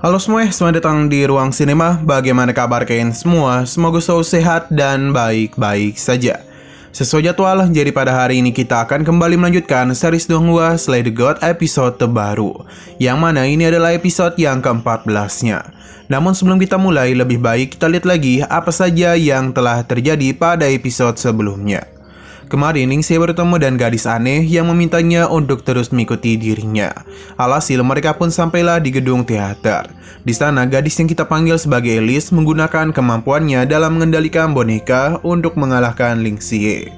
Halo semua, selamat datang di Ruang Sinema. Bagaimana kabar kalian semua? Semoga selalu sehat dan baik-baik saja. Sesuai jadwal, jadi pada hari ini kita akan kembali melanjutkan series Donghua Slay the God episode terbaru, yang mana ini adalah episode yang ke-14-nya. Namun sebelum kita mulai, lebih baik kita lihat lagi apa saja yang telah terjadi pada episode sebelumnya. Kemarin Lingxie bertemu dan gadis aneh yang memintanya untuk terus mengikuti dirinya. Alhasil mereka pun sampailah di gedung teater. Di sana gadis yang kita panggil sebagai Elise menggunakan kemampuannya dalam mengendalikan boneka untuk mengalahkan Lingxie.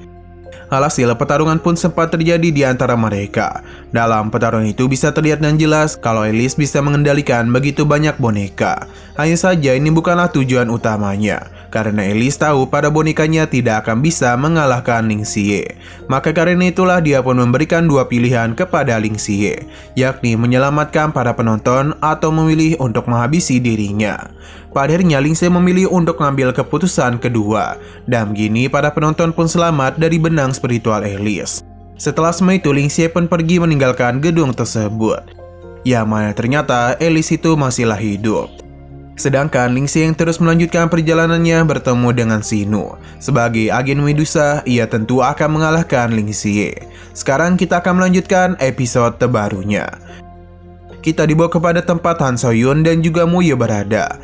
Alhasil pertarungan pun sempat terjadi di antara mereka. Dalam pertarungan itu bisa terlihat dan jelas kalau Elise bisa mengendalikan begitu banyak boneka. Hanya saja ini bukanlah tujuan utamanya, karena Elise tahu pada bonekanya tidak akan bisa mengalahkan Lingxie. Maka karena itulah dia pun memberikan dua pilihan kepada Lingxie, yakni menyelamatkan para penonton atau memilih untuk menghabisi dirinya. Pada akhirnya Lingxie memilih untuk mengambil keputusan kedua, dan begini para penonton pun selamat dari benang spiritual Elise. Setelah semua itu Lingxie pun pergi meninggalkan gedung tersebut, yang mana ternyata Elise itu masihlah hidup. Sedangkan Lingxie yang terus melanjutkan perjalanannya bertemu dengan Xinu. Sebagai agen Medusa, ia tentu akan mengalahkan Lingxie. Sekarang kita akan melanjutkan episode terbarunya. Kita dibawa kepada tempat Han Soyun dan juga Muye berada.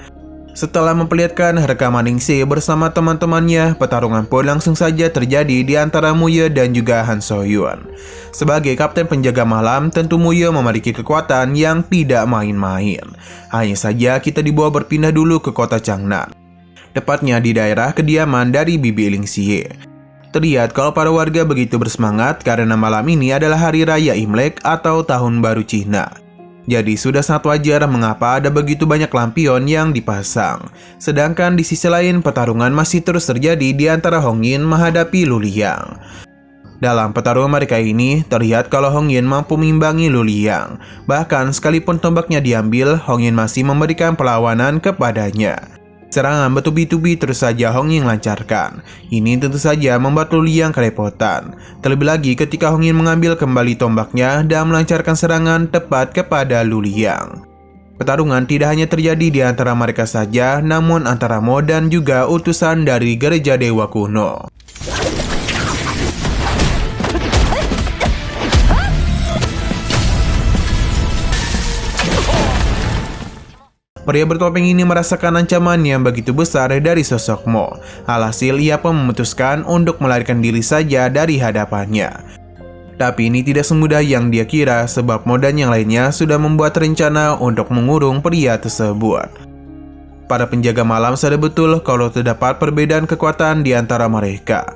Setelah memperlihatkan rekaman Lingxie bersama teman-temannya, pertarungan pun langsung saja terjadi di antara Muye dan juga Han Soyun. Sebagai kapten penjaga malam, tentu Muye memiliki kekuatan yang tidak main-main. Hanya saja kita dibawa berpindah dulu ke kota Changnan, tepatnya di daerah kediaman dari bibi Lingxie. Terlihat kalau para warga begitu bersemangat karena malam ini adalah hari raya Imlek atau Tahun Baru Cina. Jadi sudah sangat wajar mengapa ada begitu banyak lampion yang dipasang. Sedangkan di sisi lain pertarungan masih terus terjadi di antara Hong Yin menghadapi Lu Liang. Dalam pertarungan mereka ini, terlihat kalau Hong Yin mampu mengimbangi Lu Liang. Bahkan sekalipun tombaknya diambil, Hong Yin masih memberikan perlawanan kepadanya. Serangan bertubi-tubi terus saja Hong Yin lancarkan. Ini tentu saja membuat Lu Liang kerepotan. Terlebih lagi ketika Hong Yin mengambil kembali tombaknya dan melancarkan serangan tepat kepada Lu Liang. Pertarungan tidak hanya terjadi di antara mereka saja, namun antara Mo dan juga utusan dari gereja dewa kuno. Pria bertopeng ini merasakan ancaman yang begitu besar dari sosok Mo. Alhasil ia pun memutuskan untuk melarikan diri saja dari hadapannya. Tapi ini tidak semudah yang dia kira, sebab Mo dan yang lainnya sudah membuat rencana untuk mengurung pria tersebut. Para penjaga malam sadar betul kalau terdapat perbedaan kekuatan di antara mereka.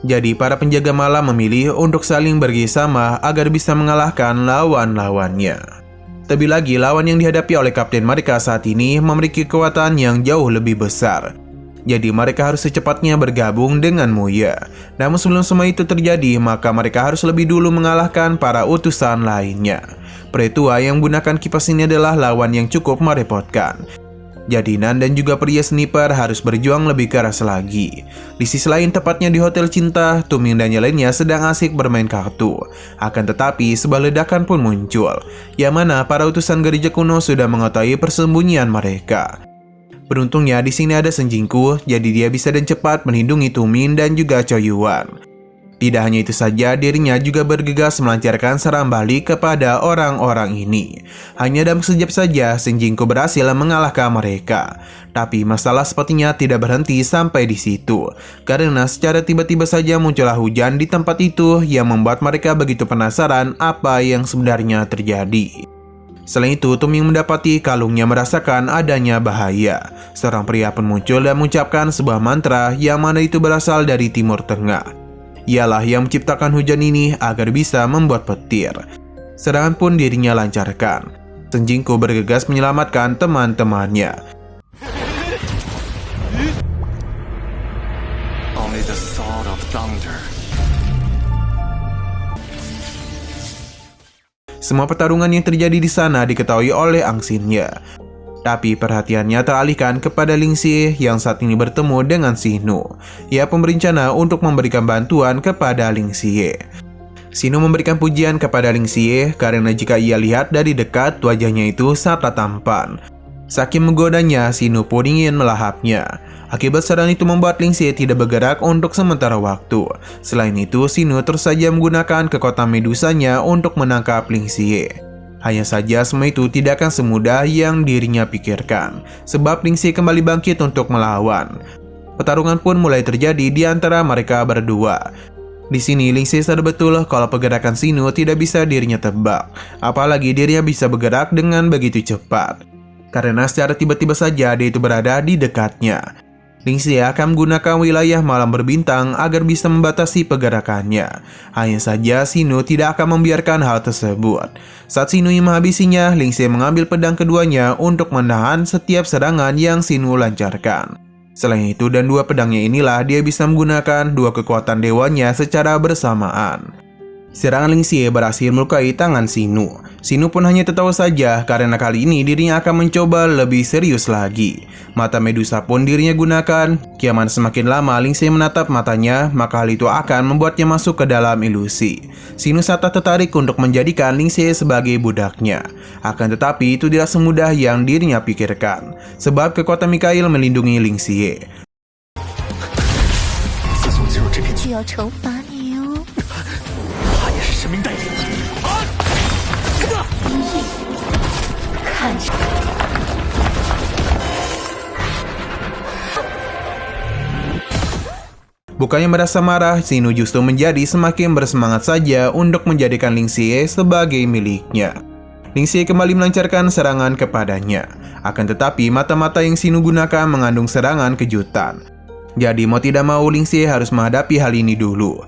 Jadi para penjaga malam memilih untuk saling bekerjasama agar bisa mengalahkan lawan-lawannya. Terlebih lagi, lawan yang dihadapi oleh kapten mereka saat ini memiliki kekuatan yang jauh lebih besar. Jadi mereka harus secepatnya bergabung dengan Muye. Namun sebelum semua itu terjadi, maka mereka harus lebih dulu mengalahkan para utusan lainnya. Pria tua yang menggunakan kipas ini adalah lawan yang cukup merepotkan. Jadi Nan dan juga pria sniper harus berjuang lebih keras lagi. Di sisi lain, tepatnya di Hotel Cinta, Tuming dan yang lainnya sedang asik bermain kartu. Akan tetapi sebuah ledakan pun muncul, yang mana para utusan gereja kuno sudah mengetahui persembunyian mereka. Beruntungnya di sini ada Shen Jingku, jadi dia bisa dan cepat melindungi Tuming dan juga Chou Yuan. Tidak hanya itu saja, dirinya juga bergegas melancarkan serangan balik kepada orang-orang ini. Hanya dalam sekejap saja, Shen Jingku berhasil mengalahkan mereka. Tapi masalah sepertinya tidak berhenti sampai di situ, karena secara tiba-tiba saja muncullah hujan di tempat itu yang membuat mereka begitu penasaran apa yang sebenarnya terjadi. Selain itu, Tuming mendapati kalungnya merasakan adanya bahaya. Seorang pria pun muncul dan mengucapkan sebuah mantra yang mana itu berasal dari Timur Tengah. Ialah yang menciptakan hujan ini agar bisa membuat petir. Serangan pun dirinya lancarkan. Shen Jingku bergegas menyelamatkan teman-temannya. Only the sword of thunder. Semua pertarungan yang terjadi di sana diketahui oleh Angxinye. Tapi perhatiannya teralihkan kepada Lingxie yang saat ini bertemu dengan Xinu. Ia pun berencana untuk memberikan bantuan kepada Lingxie. Xinu memberikan pujian kepada Lingxie karena jika ia lihat dari dekat wajahnya itu sangatlah tampan. Saking menggodanya, Xinu pun ingin melahapnya. Akibat serangan itu membuat Ling Xie tidak bergerak untuk sementara waktu. Selain itu, Xinu terus saja menggunakan kekuatan medusanya untuk menangkap Ling Xie. Hanya saja semua itu tidak akan semudah yang dirinya pikirkan, sebab Ling Xie kembali bangkit untuk melawan. Pertarungan pun mulai terjadi di antara mereka berdua. Di sini Ling Xie sadar betul kalau pergerakan Xinu tidak bisa dirinya tebak, apalagi dirinya bisa bergerak dengan begitu cepat. Karena secara tiba-tiba saja dia itu berada di dekatnya. Ling Xie akan menggunakan wilayah malam berbintang agar bisa membatasi pergerakannya. Hanya saja Xinu tidak akan membiarkan hal tersebut. Saat Xinu ingin menghabisinya, Ling Xie mengambil pedang keduanya untuk menahan setiap serangan yang Xinu lancarkan. Selain itu dan dua pedangnya inilah dia bisa menggunakan dua kekuatan dewanya secara bersamaan. Serangan Ling Xie berhasil melukai tangan Xinu. Xinu pun hanya tertawa saja karena kali ini dirinya akan mencoba lebih serius lagi. Mata Medusa pun dirinya gunakan. Kiaman semakin lama Ling Xie menatap matanya, maka hal itu akan membuatnya masuk ke dalam ilusi. Xinu sangat tertarik untuk menjadikan Ling Xie sebagai budaknya. Akan tetapi itu tidak semudah yang dirinya pikirkan, sebab kekuatan Mikhail melindungi Ling Xie. 自从进入这片区，要惩罚你哦。他也是神明代理。看着。 Bukannya merasa marah, Xinu justru menjadi semakin bersemangat saja untuk menjadikan Ling Xie sebagai miliknya. Ling Xie kembali melancarkan serangan kepadanya. Akan tetapi mata-mata yang Xinu gunakan mengandung serangan kejutan. Jadi mau tidak mau Ling Xie harus menghadapi hal ini dulu.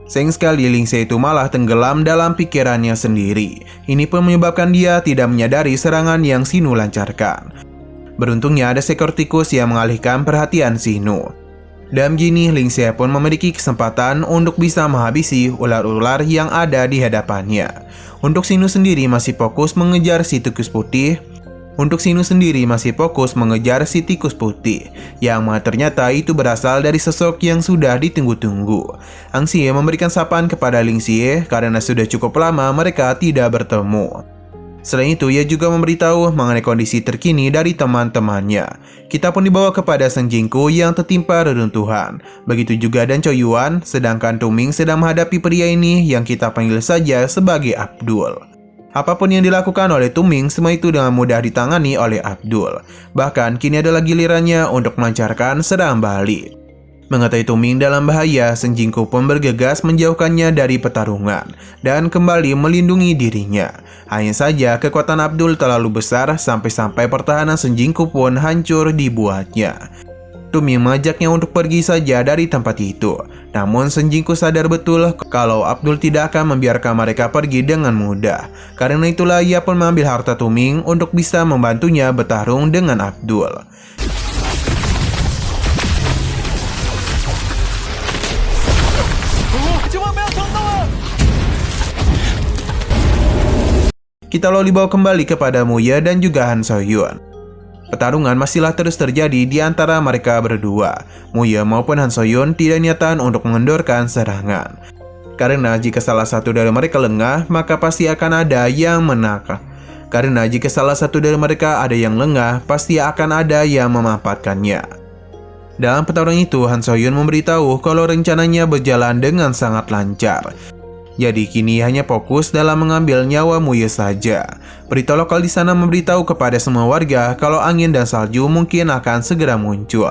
Sayang sekali Ling Xie itu malah tenggelam dalam pikirannya sendiri. Ini pun menyebabkan dia tidak menyadari serangan yang Xinu lancarkan. Beruntungnya ada seekor tikus yang mengalihkan perhatian Xinu. Dan gini Ling Xie pun memiliki kesempatan untuk bisa menghabisi ular-ular yang ada di hadapannya. Untuk Xinu sendiri masih fokus mengejar si tikus putih. Yang mana ternyata itu berasal dari sosok yang sudah ditunggu-tunggu. Ang Xie memberikan sapaan kepada Ling Xie karena sudah cukup lama mereka tidak bertemu. Selain itu, ia juga memberitahu mengenai kondisi terkini dari teman-temannya. Kita pun dibawa kepada Seng Jingku yang tertimpa reruntuhan. Begitu juga dan Chou Yuan, sedangkan Tuming sedang menghadapi pria ini yang kita panggil saja sebagai Abdul. Apapun yang dilakukan oleh Tuming, semua itu dengan mudah ditangani oleh Abdul. Bahkan kini adalah gilirannya untuk melancarkan serangan balik. Mengetahui Tuming dalam bahaya, Seng Jingku pun bergegas menjauhkannya dari pertarungan dan kembali melindungi dirinya. Hanya saja kekuatan Abdul terlalu besar sampai-sampai pertahanan Seng Jingku pun hancur dibuatnya. Tuming mengajaknya untuk pergi saja dari tempat itu. Namun Seng Jingku sadar betul kalau Abdul tidak akan membiarkan mereka pergi dengan mudah. Karena itulah ia pun mengambil harta Tuming untuk bisa membantunya bertarung dengan Abdul. Kita lalu dibawa kembali kepada Muye dan juga Han So-hyun. Pertarungan masihlah terus terjadi di antara mereka berdua. Muye maupun Han So-hyun tidak niatan untuk mengendorkan serangan. Karena jika salah satu dari mereka lengah, maka pasti akan ada yang menang. Pasti akan ada yang memanfaatkannya. Dalam pertarungan itu, Han So-hyun memberitahu kalau rencananya berjalan dengan sangat lancar. Jadi kini hanya fokus dalam mengambil nyawa Muye saja. Berita lokal di sana memberitahu kepada semua warga kalau angin dan salju mungkin akan segera muncul.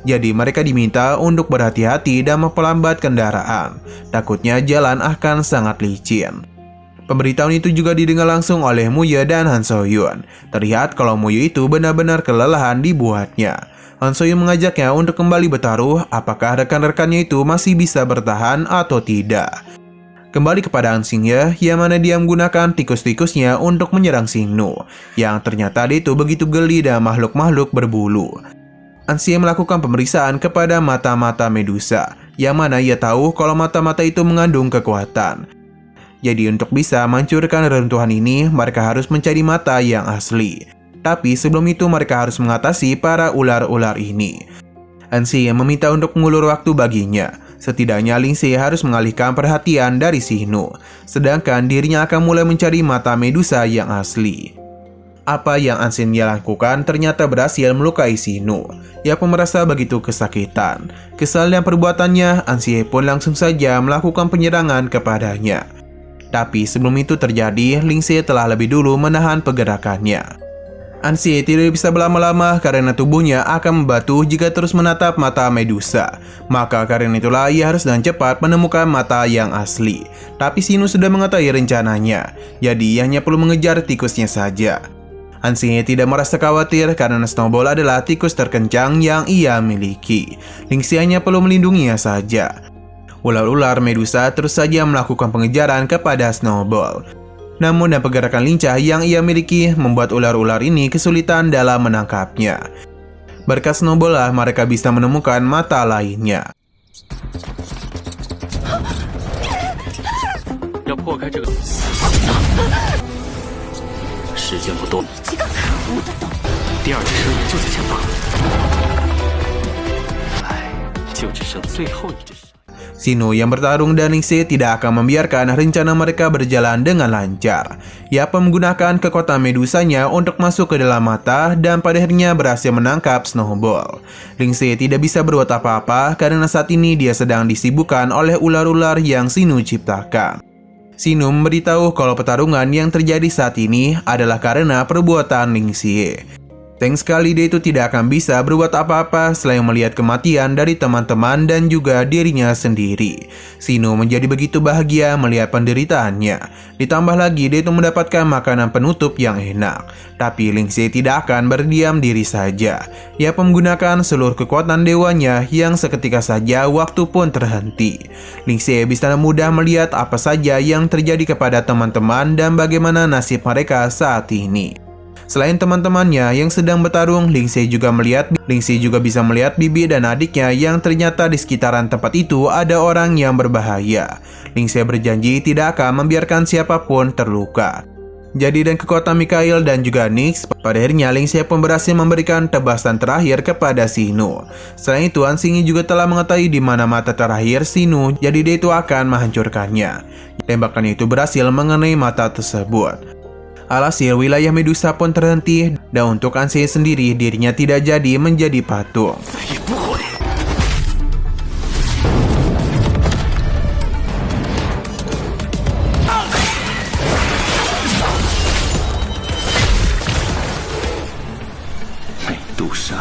Jadi mereka diminta untuk berhati-hati dan memperlambat kendaraan. Takutnya jalan akan sangat licin. Pemberitahuan itu juga didengar langsung oleh Muye dan Han So-hyun. Terlihat kalau Muye itu benar-benar kelelahan dibuatnya. Han So-hyun mengajaknya untuk kembali bertaruh apakah rekan-rekannya itu masih bisa bertahan atau tidak. Kembali kepada An Xingye, yang mana dia menggunakan tikus-tikusnya untuk menyerang Xinu, yang ternyata dia itu begitu geli dan makhluk-makhluk berbulu. An Xingye melakukan pemeriksaan kepada mata-mata Medusa, yang mana ia tahu kalau mata-mata itu mengandung kekuatan. Jadi untuk bisa menghancurkan reruntuhan ini, mereka harus mencari mata yang asli. Tapi sebelum itu mereka harus mengatasi para ular-ular ini. An Xingye meminta untuk mengulur waktu baginya. Setidaknya Ling Xie harus mengalihkan perhatian dari Xinu, sedangkan dirinya akan mulai mencari mata Medusa yang asli. Apa yang Anxie lakukan ternyata berhasil melukai Xinu. Ia pun merasa begitu kesakitan. Kesal dengan perbuatannya, Anxie pun langsung saja melakukan penyerangan kepadanya. Tapi sebelum itu terjadi, Lingxie telah lebih dulu menahan pergerakannya. Anxie tidak bisa berlama-lama karena tubuhnya akan membatu jika terus menatap mata Medusa. Maka karena itulah ia harus dengan cepat menemukan mata yang asli. Tapi Xinu sudah mengetahui rencananya, jadi ia hanya perlu mengejar tikusnya saja. Anxie tidak merasa khawatir karena Snowball adalah tikus terkencang yang ia miliki. Lingxie hanya perlu melindunginya saja. Ular-ular Medusa terus saja melakukan pengejaran kepada Snowball. Namun dengan pergerakan lincah yang ia miliki membuat ular-ular ini kesulitan dalam menangkapnya. Berkat Snowball lah mereka bisa menemukan mata lainnya. 要破开这个，时间不多了，这个可恶的洞！第二只蛇也就在前方，唉，就只剩最后一只蛇。 Xinu yang bertarung dan Lingxie tidak akan membiarkan rencana mereka berjalan dengan lancar. Ia pun menggunakan kekuatan medusanya untuk masuk ke dalam mata dan pada akhirnya berhasil menangkap Snowball. Lingxie tidak bisa berbuat apa-apa karena saat ini dia sedang disibukkan oleh ular-ular yang Xinu ciptakan. Xinu memberitahu kalau pertarungan yang terjadi saat ini adalah karena perbuatan Lingxie. Sayang sekali dia itu tidak akan bisa berbuat apa-apa selain melihat kematian dari teman-teman dan juga dirinya sendiri. Xinu menjadi begitu bahagia melihat penderitaannya. Ditambah lagi dia itu mendapatkan makanan penutup yang enak. Tapi Lingxie tidak akan berdiam diri saja. Ia menggunakan seluruh kekuatan dewanya yang seketika saja waktu pun terhenti. Lingxie bisa mudah melihat apa saja yang terjadi kepada teman-teman dan bagaimana nasib mereka saat ini. Selain teman-temannya yang sedang bertarung, Lingxie juga bisa melihat bibi dan adiknya yang ternyata di sekitaran tempat itu ada orang yang berbahaya. Lingxie berjanji tidak akan membiarkan siapapun terluka. Jadi dengan kekuatan Mikhail dan juga Nyx, pada akhirnya Lingxie pun berhasil memberikan tebasan terakhir kepada Xinu. Selain itu, Anxie juga telah mengetahui di mana mata terakhir Xinu, jadi dia itu akan menghancurkannya. Tembakan itu berhasil mengenai mata tersebut. Alhasil wilayah Medusa pun terhenti dan untuk Anxie sendiri dirinya tidak jadi menjadi patung. 再也不会。美杜莎，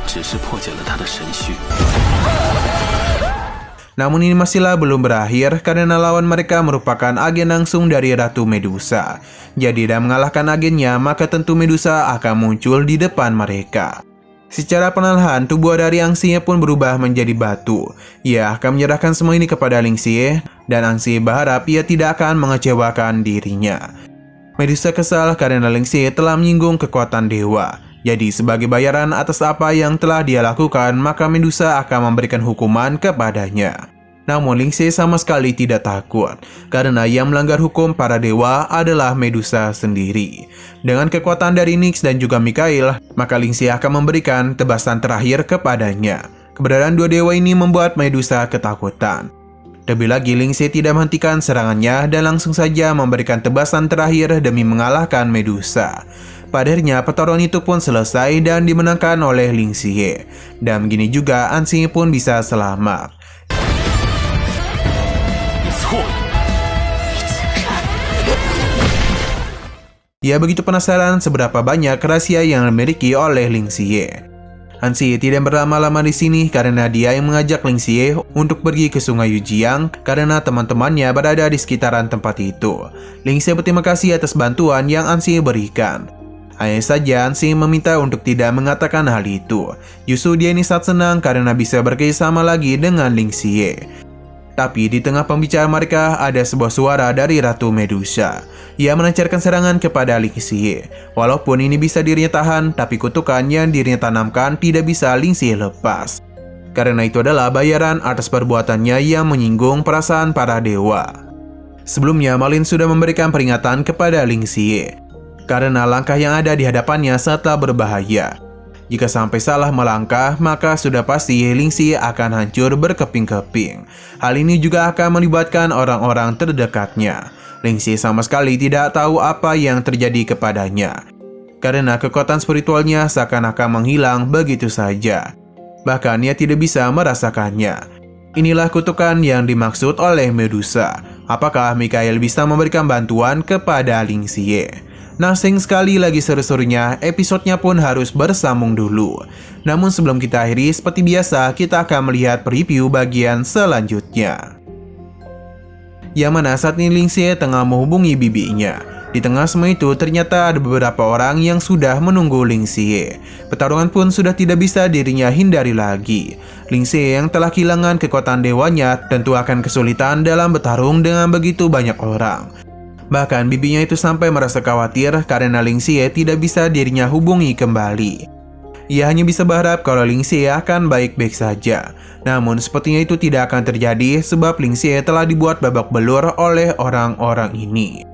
只是破解了他的神躯。 Namun ini masihlah belum berakhir karena lawan mereka merupakan agen langsung dari Ratu Medusa. Jadi dengan mengalahkan agennya maka tentu Medusa akan muncul di depan mereka. Secara perlahan tubuh dari Anxie pun berubah menjadi batu. Ia akan menyerahkan semua ini kepada Lingxie dan Anxie berharap ia tidak akan mengecewakan dirinya. Medusa kesal karena Lingxie telah menyinggung kekuatan dewa. Jadi sebagai bayaran atas apa yang telah dia lakukan, maka Medusa akan memberikan hukuman kepadanya. Namun Lingxie sama sekali tidak takut, karena yang melanggar hukum para dewa adalah Medusa sendiri. Dengan kekuatan dari Nyx dan juga Mikhail, maka Lingxie akan memberikan tebasan terakhir kepadanya. Keberadaan dua dewa ini membuat Medusa ketakutan. Lebih lagi, Lingxie tidak menghentikan serangannya dan langsung saja memberikan tebasan terakhir demi mengalahkan Medusa. Pada akhirnya pertarungan itu pun selesai dan dimenangkan oleh Lingxie. Dan begini juga Anxie pun bisa selamat. Ia begitu penasaran seberapa banyak rahasia yang dimiliki oleh Lingxie. Anxie tidak berlama-lama di sini karena dia yang mengajak Lingxie untuk pergi ke Sungai Yujiang karena teman-temannya berada di sekitaran tempat itu. Lingxie berterima kasih atas bantuan yang Anxie berikan. Hanya saja Anxie meminta untuk tidak mengatakan hal itu. Justru dia ini sangat senang karena bisa bekerjasama lagi dengan Lingxie. Tapi di tengah pembicaraan mereka ada sebuah suara dari Ratu Medusa. Ia melancarkan serangan kepada Lingxie. Walaupun ini bisa dirinya tahan, tapi kutukan yang dirinya tanamkan tidak bisa Lingxie lepas. Karena itu adalah bayaran atas perbuatannya yang menyinggung perasaan para dewa. Sebelumnya Marlin sudah memberikan peringatan kepada Lingxie. Karena langkah yang ada di hadapannya sangatlah berbahaya. Jika sampai salah melangkah, maka sudah pasti Lingxie akan hancur berkeping-keping. Hal ini juga akan melibatkan orang-orang terdekatnya. Ling Xie sama sekali tidak tahu apa yang terjadi kepadanya, karena kekuatan spiritualnya seakan-akan menghilang begitu saja. Bahkan ia tidak bisa merasakannya. Inilah kutukan yang dimaksud oleh Medusa. Apakah Mikael bisa memberikan bantuan kepada Ling Xie? Nah, sayang sekali lagi seru-serunya, episodenya pun harus bersambung dulu. Namun sebelum kita akhiri, seperti biasa, kita akan melihat preview bagian selanjutnya. Yang mana saat ini Ling Xie tengah menghubungi bibinya. Di tengah semua itu, ternyata ada beberapa orang yang sudah menunggu Ling Xie. Pertarungan pun sudah tidak bisa dirinya hindari lagi. Ling Xie yang telah kehilangan kekuatan dewanya tentu akan kesulitan dalam bertarung dengan begitu banyak orang. Bahkan bibinya itu sampai merasa khawatir karena Ling Xie tidak bisa dirinya hubungi kembali. Ia hanya bisa berharap kalau Ling Xie akan baik-baik saja. Namun sepertinya itu tidak akan terjadi sebab Ling Xie telah dibuat babak belur oleh orang-orang ini.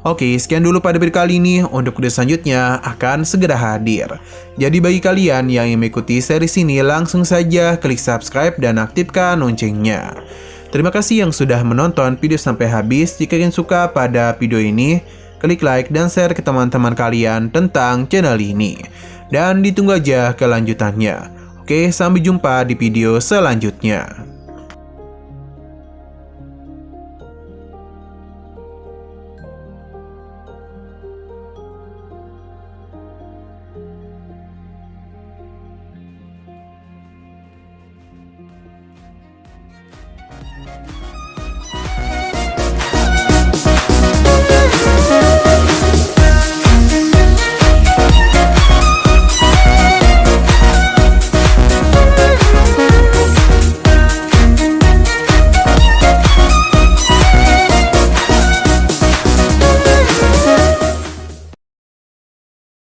Oke, sekian dulu pada video kali ini. Untuk video selanjutnya akan segera hadir. Jadi bagi kalian yang ingin mengikuti series ini, langsung saja klik subscribe dan aktifkan loncengnya. Terima kasih yang sudah menonton video sampai habis. Jika kalian suka pada video ini, klik like dan share ke teman-teman kalian tentang channel ini. Dan ditunggu aja kelanjutannya. Oke, sampai jumpa di video selanjutnya.